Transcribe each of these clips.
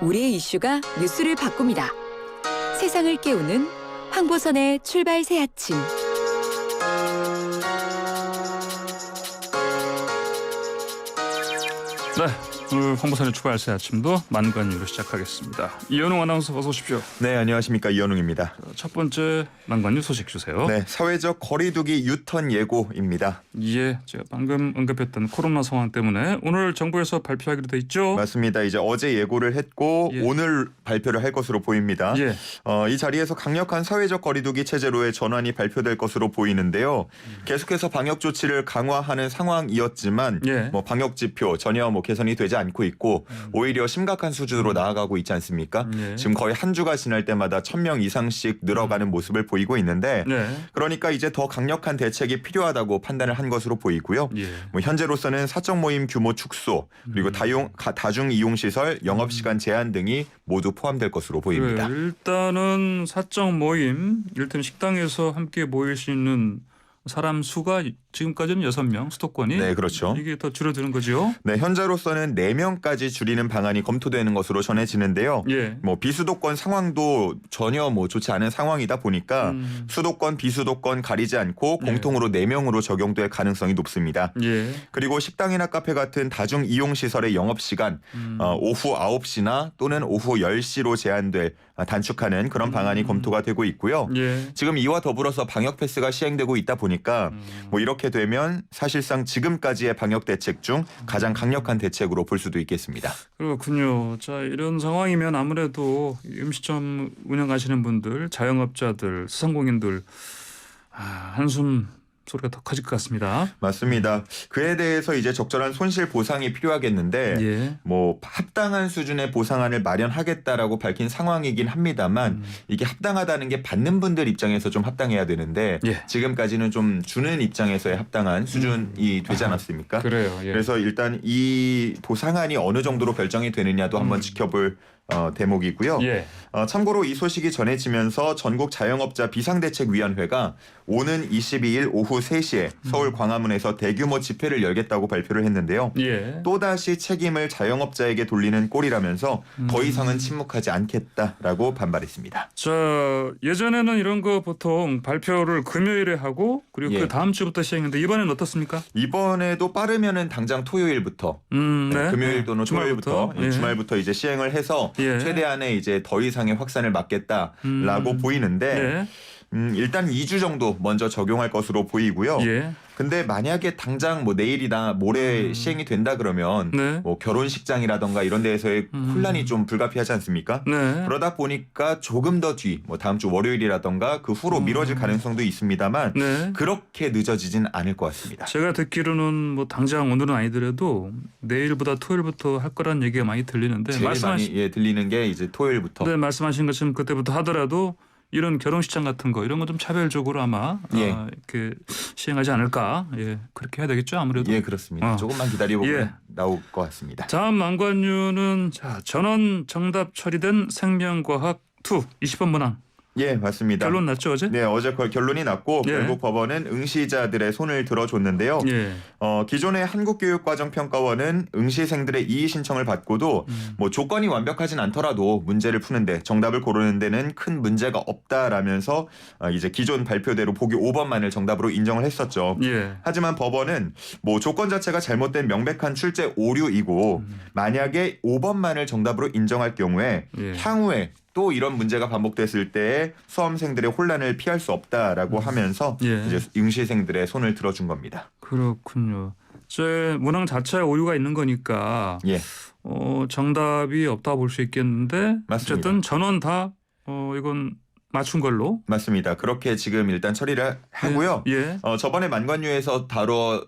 우리의 이슈가 뉴스를 바꿉니다. 세상을 깨우는 황보선의 출발 새 아침. 네, 오늘 황보선의 출발 새 아침도 만관유로 시작하겠습니다. 이현웅 아나운서 어서 오십시오. 네, 안녕하십니까, 이현웅입니다. 첫 번째 만관유 소식 주세요. 네, 사회적 거리두기 유턴 예고입니다. 예, 제가 방금 언급했던 코로나 상황 때문에 오늘 정부에서 발표하기로 돼 있죠. 맞습니다. 이제 어제 예고를 했고 예. 오늘 발표를 할 것으로 보입니다. 예. 이 자리에서 강력한 사회적 거리두기 체제로의 전환이 발표될 것으로 보이는데요. 계속해서 방역 조치를 강화하는 상황이었지만 예. 방역 지표 전혀 개선이 되지 않고 있고 오히려 심각한 수준으로 나아가고 있지 않습니까? 예. 지금 거의 한 주가 지날 때마다 1,000명 이상씩 늘어가는 모습을 보이고 있는데 네. 그러니까 이제 더 강력한 대책이 필요하다고 판단을 한 것으로 보이고요. 예. 현재로서는 사적 모임 규모 축소 그리고 다중 이용 시설 영업 시간 제한 등이 모두 포함될 것으로 보입니다. 그래, 일단은 사적 모임, 이를테면 식당에서 함께 모일 수 있는 사람 수가 지금까지는 6명 수도권이. 네, 그렇죠. 이게 더 줄어드는 거죠. 네, 현재로서는 4명까지 줄이는 방안이 검토되는 것으로 전해지는데요. 예. 비수도권 상황도 전혀 좋지 않은 상황이다 보니까 수도권, 비수도권 가리지 않고 예. 공통으로 4명으로 적용될 가능성이 높습니다. 예. 그리고 식당이나 카페 같은 다중 이용 시설의 영업 시간 오후 9시나 또는 오후 10시로 제한될 단축하는 그런 방안이 검토가 되고 있고요. 예. 지금 이와 더불어서 방역 패스가 시행되고 있다 보니까 이렇게 되면 사실상 지금까지의 방역 대책 중 가장 강력한 대책으로 볼 수도 있겠습니다. 그렇군요. 자, 이런 상황이면 아무래도 음식점 운영하시는 분들, 자영업자들, 소상공인들 한숨 소리가 더 커질 것 같습니다. 맞습니다. 그에 대해서 이제 적절한 손실 보상이 필요하겠는데 예. 합당한 수준의 보상안을 마련하겠다라고 밝힌 상황이긴 합니다만 이게 합당하다는 게 받는 분들 입장에서 좀 합당해야 되는데 예. 지금까지는 좀 주는 입장에서의 합당한 수준이 되지 않았습니까? 그래요. 예. 그래서 일단 이 보상안이 어느 정도로 결정이 되느냐도 한번 지켜볼 대목이고요. 예. 참고로 이 소식이 전해지면서 전국 자영업자 비상대책위원회가 오는 22일 오후 3시에 서울 광화문에서 대규모 집회를 열겠다고 발표를 했는데요. 예. 또다시 책임을 자영업자에게 돌리는 꼴이라면서 더 이상은 침묵하지 않겠다라고 반발했습니다. 자, 예전에는 이런 거 보통 발표를 금요일에 하고 그리고 예. 그 다음 주부터 시행했는데 이번에는 어떻습니까? 이번에도 빠르면은 당장 토요일부터 네. 금요일 또는 토요일부터 예. 주말부터 이제 시행을 해서 예. 최대한의 이제 더 이상의 확산을 막겠다라고 보이는데 예. 일단 2주 정도 먼저 적용할 것으로 보이고요. 예. 근데 만약에 당장 내일이나 모레 시행이 된다 그러면 네. 결혼식장이라던가 이런 데에서의 혼란이 좀 불가피하지 않습니까? 네. 그러다 보니까 조금 더 뒤, 다음 주 월요일이라던가 그 후로 미뤄질 가능성도 있습니다만 네. 그렇게 늦어지진 않을 것 같습니다. 제가 듣기로는 당장 오늘은 아니더라도 내일보다 토요일부터 할 거란 얘기가 많이 들리는데 제일 많이 들리는 게 이제 토요일부터. 네, 말씀하신 것처럼 그때부터 하더라도 이런 결혼식장 같은 거 이런 거 좀 차별적으로 아마 예. 이렇게 시행하지 않을까. 예, 그렇게 해야 되겠죠 아무래도. 예, 그렇습니다. 조금만 기다려보면 예. 나올 것 같습니다. 다음 만관유는 전원 정답 처리된 생명과학 2 20번 문항 예, 맞습니다. 결론 났죠 어제? 네, 어제 결론이 났고 예. 결국 법원은 응시자들의 손을 들어줬는데요. 예. 기존의 한국교육과정평가원은 응시생들의 이의 신청을 받고도 조건이 완벽하진 않더라도 문제를 푸는데 정답을 고르는 데는 큰 문제가 없다라면서 이제 기존 발표대로 보기 5번만을 정답으로 인정을 했었죠. 예. 하지만 법원은 조건 자체가 잘못된 명백한 출제 오류이고 만약에 5번만을 정답으로 인정할 경우에 예. 향후에 또 이런 문제가 반복됐을 때 수험생들의 혼란을 피할 수 없다라고 하면서 예. 이제 응시생들의 손을 들어준 겁니다. 그렇군요. 제 문항 자체에 오류가 있는 거니까 예, 정답이 없다 볼 수 있겠는데 맞습니다. 어쨌든 전원 다 이건 맞춘 걸로. 맞습니다. 그렇게 지금 일단 처리를 하고요. 예. 저번에 만관유에서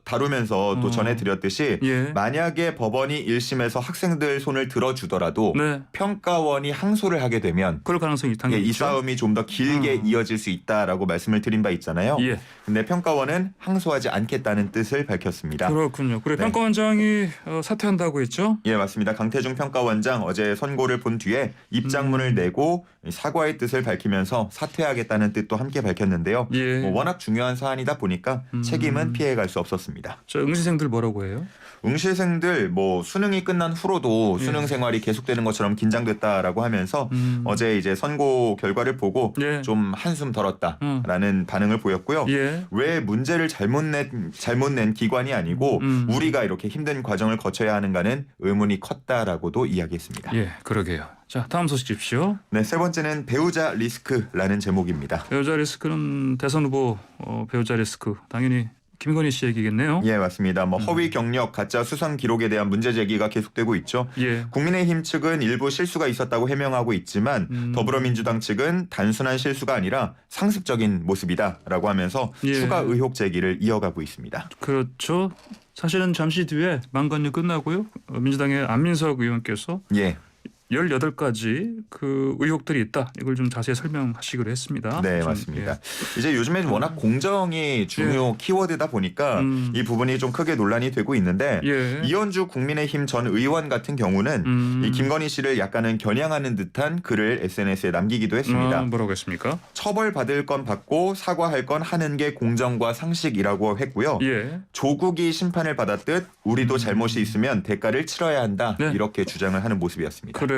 다루면서 또 전해드렸듯이 예. 만약에 법원이 1심에서 학생들 손을 들어주더라도 네. 평가원이 항소를 하게 되면 그럴 가능성이 당연히 이 있죠. 싸움이 좀 더 길게 이어질 수 있다라고 말씀을 드린 바 있잖아요. 예. 근데 평가원은 항소하지 않겠다는 뜻을 밝혔습니다. 그렇군요. 그래 네. 평가원장이 사퇴한다고 했죠? 예, 맞습니다. 강태중 평가원장 어제 선고를 본 뒤에 입장문을 내고 사과의 뜻을 밝히면서 면에서 사퇴하겠다는 뜻도 함께 밝혔는데요. 예. 뭐 워낙 중요한 사안이다 보니까 책임은 피해갈 수 없었습니다. 저 응시생들 뭐라고 해요? 응시생들 뭐 수능이 끝난 후로도 예. 수능 생활이 계속되는 것처럼 긴장됐다라고 하면서 어제 이제 선고 결과를 보고 예. 좀 한숨 덜었다라는 반응을 보였고요. 예. 왜 문제를 잘못 낸 기관이 아니고 우리가 이렇게 힘든 과정을 거쳐야 하는가는 의문이 컸다라고도 이야기했습니다. 예, 그러게요. 자, 다음 소식 주십시오. 네, 세 번째는 배우자 리스크라는 제목입니다. 배우자 리스크는 대선 후보 배우자 리스크 당연히 김건희 씨 얘기겠네요. 예, 맞습니다. 뭐 허위 경력, 가짜 수상 기록에 대한 문제 제기가 계속되고 있죠. 예. 국민의힘 측은 일부 실수가 있었다고 해명하고 있지만 더불어민주당 측은 단순한 실수가 아니라 상습적인 모습이다라고 하면서 예. 추가 의혹 제기를 이어가고 있습니다. 그렇죠. 사실은 잠시 뒤에 만관유 끝나고요. 민주당의 안민석 의원께서 예. 18가지 그 의혹들이 있다. 이걸 좀 자세히 설명하시기로 했습니다. 네, 좀, 맞습니다. 예. 이제 요즘엔 워낙 공정이 중요 키워드다 보니까 이 부분이 좀 크게 논란이 되고 있는데 예. 이현주 국민의힘 전 의원 같은 경우는 이 김건희 씨를 약간은 겨냥하는 듯한 글을 SNS에 남기기도 했습니다. 뭐라고 했습니까? 처벌받을 건 받고 사과할 건 하는 게 공정과 상식이라고 했고요. 예. 조국이 심판을 받았듯 우리도 잘못이 있으면 대가를 치러야 한다. 네. 이렇게 주장을 하는 모습이었습니다. 그래요.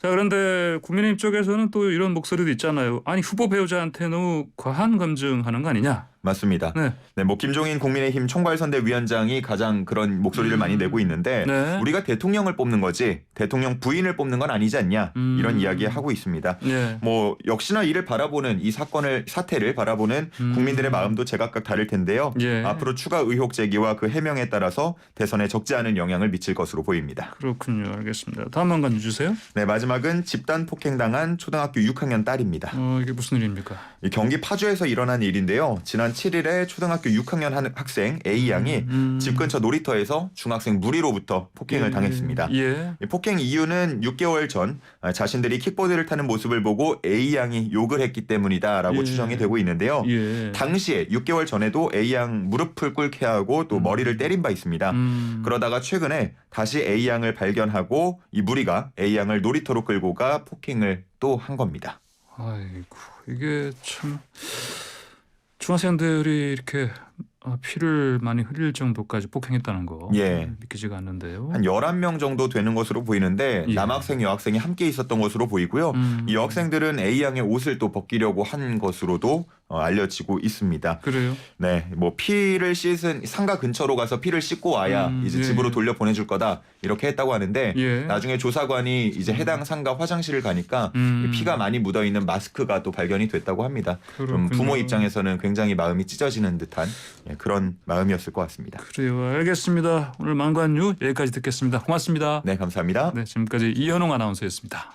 자, 그런데 국민의힘 쪽에서는 또 이런 목소리도 있잖아요. 아니 후보 배우자한테 너무 과한 검증하는 거 아니냐? 맞습니다. 네. 네, 뭐 김종인 국민의힘 총괄선대위원장이 가장 그런 목소리를 많이 내고 있는데 네. 우리가 대통령을 뽑는 거지 대통령 부인을 뽑는 건 아니지 않냐 이런 이야기 하고 있습니다. 예. 뭐 역시나 이를 바라보는 이 사태를 바라보는 국민들의 마음도 제각각 다를 텐데요. 예. 앞으로 추가 의혹 제기와 그 해명에 따라서 대선에 적지 않은 영향을 미칠 것으로 보입니다. 그렇군요. 알겠습니다. 다음 만관 주세요. 네, 마지막은 집단 폭행당한 초등학교 6학년 딸입니다. 이게 무슨 일입니까? 이 경기 파주에서 일어난 일인데요. 지난 7일에 초등학교 6학년 학생 A 양이 집 근처 놀이터에서 중학생 무리로부터 폭행을 당했습니다. 예. 이 폭행 이유는 6개월 전 자신들이 킥보드를 타는 모습을 보고 A 양이 욕을 했기 때문이다라고 예. 추정이 되고 있는데요. 예. 당시에 6개월 전에도 A 양 무릎을 꿇게 하고 또 머리를 때린 바 있습니다. 그러다가 최근에 다시 A 양을 발견하고 이 무리가 A 양을 놀이터로 끌고 가 폭행을 또 한 겁니다. 아이고 이게 참 중학생들이 이렇게 피를 많이 흘릴 정도까지 폭행했다는 거 예. 믿기지가 않는데요. 한 11명 정도 되는 것으로 보이는데 예. 남학생, 여학생이 함께 있었던 것으로 보이고요. 이 여학생들은 A양의 옷을 또 벗기려고 한 것으로도 알려지고 있습니다. 그래요? 네, 뭐 피를 씻은 상가 근처로 가서 피를 씻고 와야 이제 예. 집으로 돌려 보내줄 거다 이렇게 했다고 하는데 예. 나중에 조사관이 이제 해당 상가 화장실을 가니까 피가 많이 묻어 있는 마스크가 또 발견이 됐다고 합니다. 좀 그렇군요. 부모 입장에서는 굉장히 마음이 찢어지는 듯한 그런 마음이었을 것 같습니다. 그래요. 알겠습니다. 오늘 만관유 여기까지 듣겠습니다. 고맙습니다. 네, 감사합니다. 네, 지금까지 이현웅 아나운서였습니다.